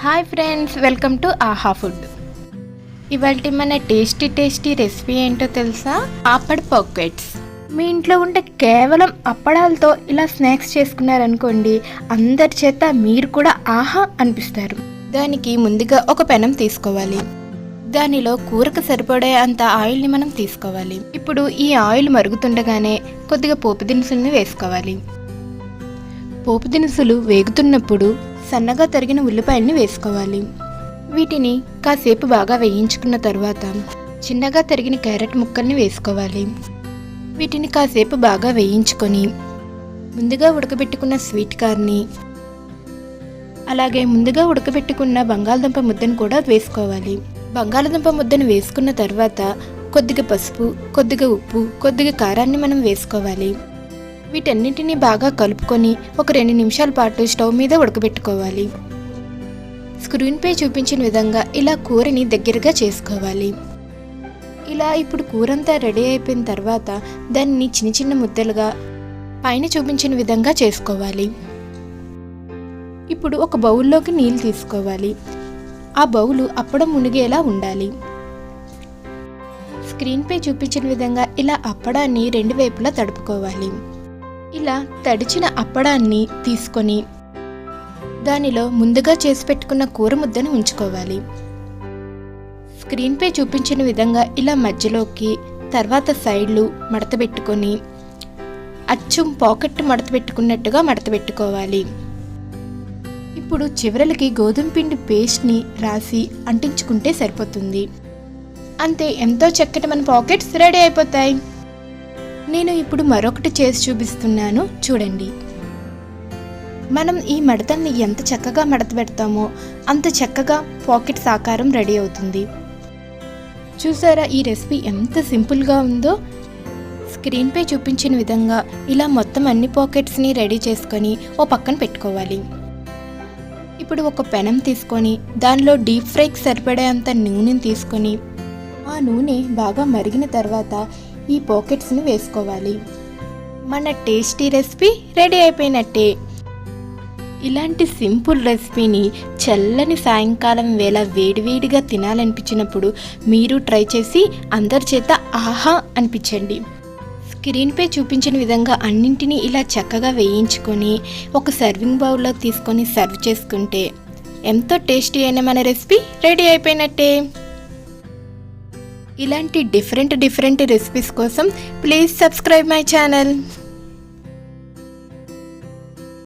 Hi friends, welcome to ఆహా food. ఇవాళ మన టేస్టీ రెసిపీ ఏంటో తెలుసా? పాపడ్ పాకెట్స్. మీ ఇంట్లో ఉంటే కేవలం అప్పడాలతో ఇలా స్నాక్స్ చేసుకున్నారనుకోండి, అందరి చేత మీరు కూడా ఆహా అనిపిస్తారు. దానికి ముందుగా ఒక పెనం తీసుకోవాలి. దానిలో కూరకు సరిపడే అంత ఆయిల్ని మనం తీసుకోవాలి. ఇప్పుడు ఈ ఆయిల్ మరుగుతుండగానే కొద్దిగా పోపు దినుసుల్ని వేసుకోవాలి. పోపు దినుసులు వేగుతున్నప్పుడు సన్నగా తరిగిన ఉల్లిపాయల్ని వేసుకోవాలి. వీటిని కాసేపు బాగా వేయించుకున్న తర్వాత చిన్నగా తరిగిన క్యారెట్ ముక్కల్ని వేసుకోవాలి. వీటిని కాసేపు బాగా వేయించుకొని ముందుగా ఉడకబెట్టుకున్న స్వీట్ కార్న్ని, అలాగే ముందుగా ఉడకబెట్టుకున్న బంగాళదుంప ముద్దను కూడా వేసుకోవాలి. బంగాళదుంప ముద్దను వేసుకున్న తర్వాత కొద్దిగా పసుపు, కొద్దిగా ఉప్పు, కొద్దిగా కారాన్ని మనం వేసుకోవాలి. వీటన్నింటినీ బాగా కలుపుకొని ఒక 2 నిమిషాల పాటు స్టవ్ మీద ఉడకబెట్టుకోవాలి. స్క్రీన్పై చూపించిన విధంగా ఇలా కూరని దగ్గరగా చేసుకోవాలి. ఇలా ఇప్పుడు కూరంతా రెడీ అయిపోయిన తర్వాత దాన్ని చిన్న చిన్న ముద్దలుగా పైన చూపించిన విధంగా చేసుకోవాలి. ఇప్పుడు ఒక బౌల్లోకి నీళ్ళు తీసుకోవాలి. ఆ బౌలు అప్పడం మునిగేలా ఉండాలి. స్క్రీన్పై చూపించిన విధంగా ఇలా అప్పడాన్ని 2 వైపులా తడుపుకోవాలి. ఇలా తడిచిన అప్పడాన్ని తీసుకొని దానిలో ముందుగా చేసి పెట్టుకున్న కూర ముద్దను ఉంచుకోవాలి. స్క్రీన్పై చూపించిన విధంగా ఇలా మధ్యలోకి, తర్వాత సైడ్లు మడత పెట్టుకొని అచ్చం పాకెట్ మడత పెట్టుకున్నట్టుగా మడత పెట్టుకోవాలి. ఇప్పుడు చివరలకి గోధుమ పిండి పేస్ట్ని రాసి అంటించుకుంటే సరిపోతుంది. అంతే, ఎంతో చక్కటి మన పాకెట్స్ రెడీ అయిపోతాయి. నేను ఇప్పుడు మరొకటి చేసి చూపిస్తున్నాను, చూడండి. మనం ఈ మడతల్ని ఎంత చక్కగా మడత పెడతామో అంత చక్కగా పాకెట్స్ ఆకారం రెడీ అవుతుంది. చూసారా ఈ రెసిపీ ఎంత సింపుల్గా ఉందో? స్క్రీన్పై చూపించిన విధంగా ఇలా మొత్తం అన్ని పాకెట్స్ని రెడీ చేసుకొని ఓ పక్కన పెట్టుకోవాలి. ఇప్పుడు ఒక పెనం తీసుకొని దానిలో డీప్ ఫ్రైకి సరిపడే అంత నూనెని తీసుకొని ఆ నూనె బాగా మరిగిన తర్వాత ఈ పాకెట్స్ని వేసుకోవాలి. మన టేస్టీ రెసిపీ రెడీ అయిపోయినట్టే. ఇలాంటి సింపుల్ రెసిపీని చల్లని సాయంకాలం వేళ వేడివేడిగా తినాలనిపించినప్పుడు మీరు ట్రై చేసి అందరి చేత ఆహా అనిపించండి. స్క్రీన్పై చూపించిన విధంగా అన్నింటినీ ఇలా చక్కగా వేయించుకొని ఒక సర్వింగ్ బౌల్లో తీసుకొని సర్వ్ చేసుకుంటే ఎంతో టేస్టీ అయిన మన రెసిపీ రెడీ అయిపోయినట్టే. ఇలాంటి డిఫరెంట్ రెసిపీస్ కోసం ప్లీజ్ సబ్స్క్రైబ్ మై ఛానల్.